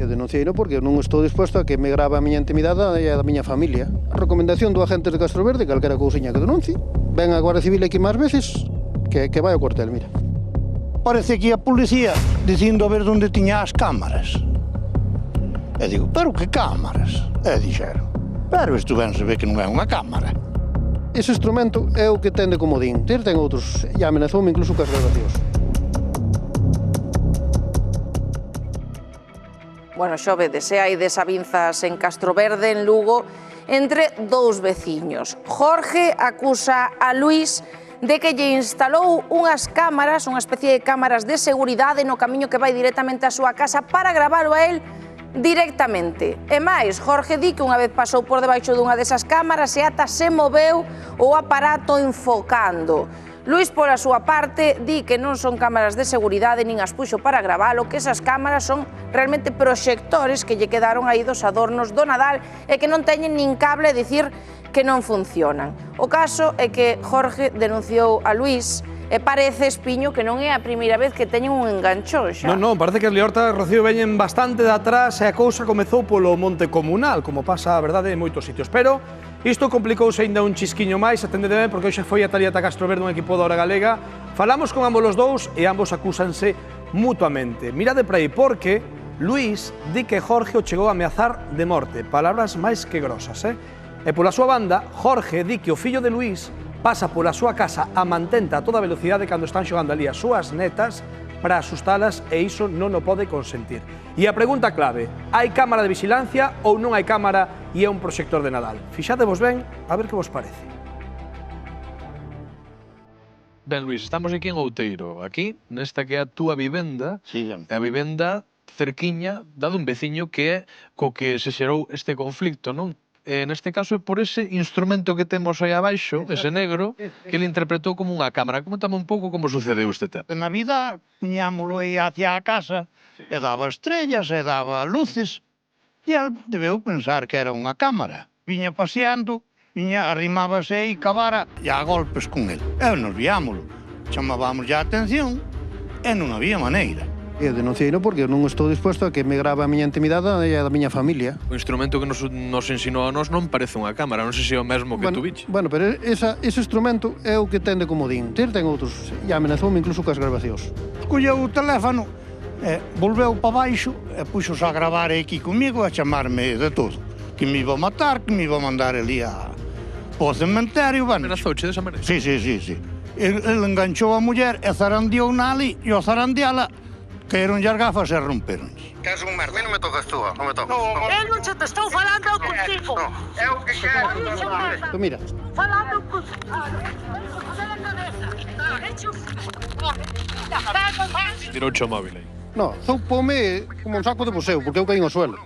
Eu denunciei porque non estou disposto a que me grave a miña intimidade e a da miña familia. A recomendación do agente de Castroverde, calquera cousiña que denuncie, ven a Guardia Civil aquí máis veces que vai ao cuartel, mira. Parece que a policía dicindo a ver onde tiña as cámaras. E digo, pero que cámaras? E dixeron, pero isto ben se ve que non é unha cámara. Ese instrumento é o que ten de comodín. Ten outros, e amenazoume incluso cas grabacións. Bueno, xa vedes, hai desavinzas en Castroverde, en Lugo, entre dous veciños. Jorge acusa a Luís de que lle instalou unhas cámaras, unha especie de cámaras de seguridade no camiño que vai directamente á súa casa para gravalo a él directamente. E máis, Jorge di que unha vez pasou por debaixo dunha desas cámaras e ata se moveu o aparato enfocando. Luís, pola súa parte, di que non son cámaras de seguridade nin as puxo para gravalo, que esas cámaras son realmente proxectores que lle quedaron aí dos adornos do Nadal e que non teñen nin cable, dicir que non funcionan. O caso é que Jorge denunciou a Luís e parece, Espiño, que non é a primeira vez que teñen un enganchón xa. Non, parece que as liortas, Rocío, veñen bastante de atrás e a cousa comezou polo monte comunal, como pasa, a verdade, en moitos sitios. Pero isto complicouse ainda un chisquiño máis, atendedeme, porque hoxe foi a Taliata Castroverde un equipo da Hora Galega. Falamos con ambos os dous e ambos acúsanse mutuamente. Mirade para aí, porque Luís di que Jorge o chegou a ameazar de morte, palabras máis que grosas, E pola súa banda, Jorge di que o fillo de Luís pasa pola súa casa a mantenta a toda velocidade cando están xogando ali as súas netas para asustalas e iso non o pode consentir. E a pregunta clave, hai cámara de vigilancia ou non hai cámara e é un proxector de Nadal? Fixadevos ben, a ver que vos parece. Ben, Luís, estamos aquí en Outeiro, aquí, nesta que é a túa vivenda, a vivenda cerquiña da dun veciño que é co que se xerou este conflicto, non? Neste caso é por ese instrumento que temos aí abaixo, ese negro, que ele interpretou como unha cámara. Coméntame un pouco como sucedeu este tema. Na vida, tiñámoslo aí hacia a casa, e daba estrellas, e daba luces, e el debeu pensar que era unha cámara. Viña paseando, arrimábase aí, cabara, e a golpes con el. E nos viámoslo, chamábamos a atención, e non había maneira. Eu denunciei porque non estou disposto a que me grave a miña intimidade e a da miña familia. O instrumento que nos ensinou a nós non parece unha cámara, non sei se é o mesmo que tú biche. Bueno, pero ese instrumento é o que ten de comodín. Ten outros, e amenazoume incluso cas grabacións. Colleu o teléfono, volveu para baixo, e puxos a gravar aquí comigo, a chamarme de todo. Que me iba a matar, que me iba a mandar ali ao cementerio. Amenazouche desa maneira? Sí. El enganchou a muller e zarandeou na ali, e ao zarandeala, caeronlle as gafas e romperonlle. Queres un merme? Non me tocas tú, non me tocas. Eu non te estou falando contigo. É o que quero. Então, mira. Falando contigo. Tirouche o móvil aí. No, zoupoume como un saco de museo, porque eu caí no suelo.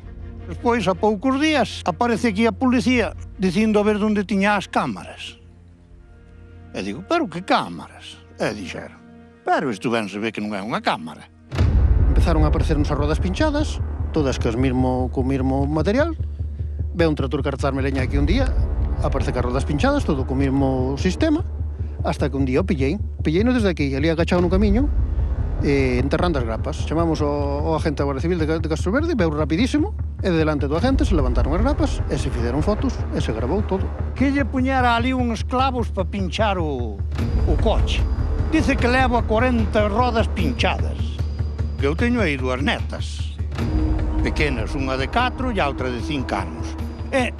Despois, a poucos días, aparece aquí a policía dicindo a ver onde tiña as cámaras. E digo, pero que cámaras? E dixeron, pero isto ben se ve que non é unha cámara. Empezaron a aparecernos as rodas pinchadas, todas co mesmo material. Ve un trator cartarme leña aquí un día, aparece cas rodas pinchadas, todo co mesmo sistema, hasta que un día o pillei. Pilleino desde aquí, ali agachado no camiño, enterrando as grapas. Chamamos ao agente da Guardia Civil de Castroverde, veu rapidísimo, e delante do agente se levantaron as grapas, e se fizeron fotos, e se gravou todo. Que lle puñera ali uns clavos para pinchar o coche. Dice que leva 40 rodas pinchadas. Que eu teño aí dúas netas, pequenas, unha de 4 e a outra de 5 anos. E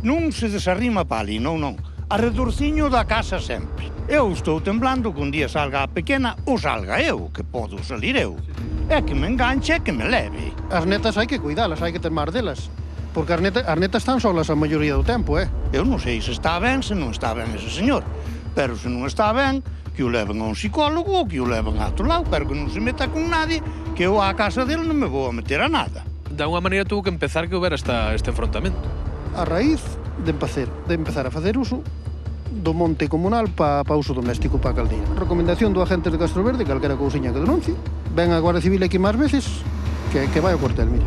non se desarrima para ali, non. Arredorciño da casa sempre. Eu estou temblando que un día salga a pequena ou salga eu, que podo salir eu. É que me enganche e que me leve. As netas hai que cuidalas, hai que ter mar delas. Porque as netas están solas a maioría do tempo, Eu non sei se está ben, se non está ben ese señor. Pero se non está ben, que o leven a un psicólogo ou que o leven a outro lado, pero que non se meta con nadie, que eu á casa dele non me vou a meter a nada. De alguma maneira tuvo que empezar que houbera este enfrontamento. A raíz de empezar a facer uso do monte comunal para uso doméstico, para a caldeira. Recomendación do agente de Castroverde, calquera cousiña que denuncie, ven a Guardia Civil aquí máis veces que vai ao cuartel, mira.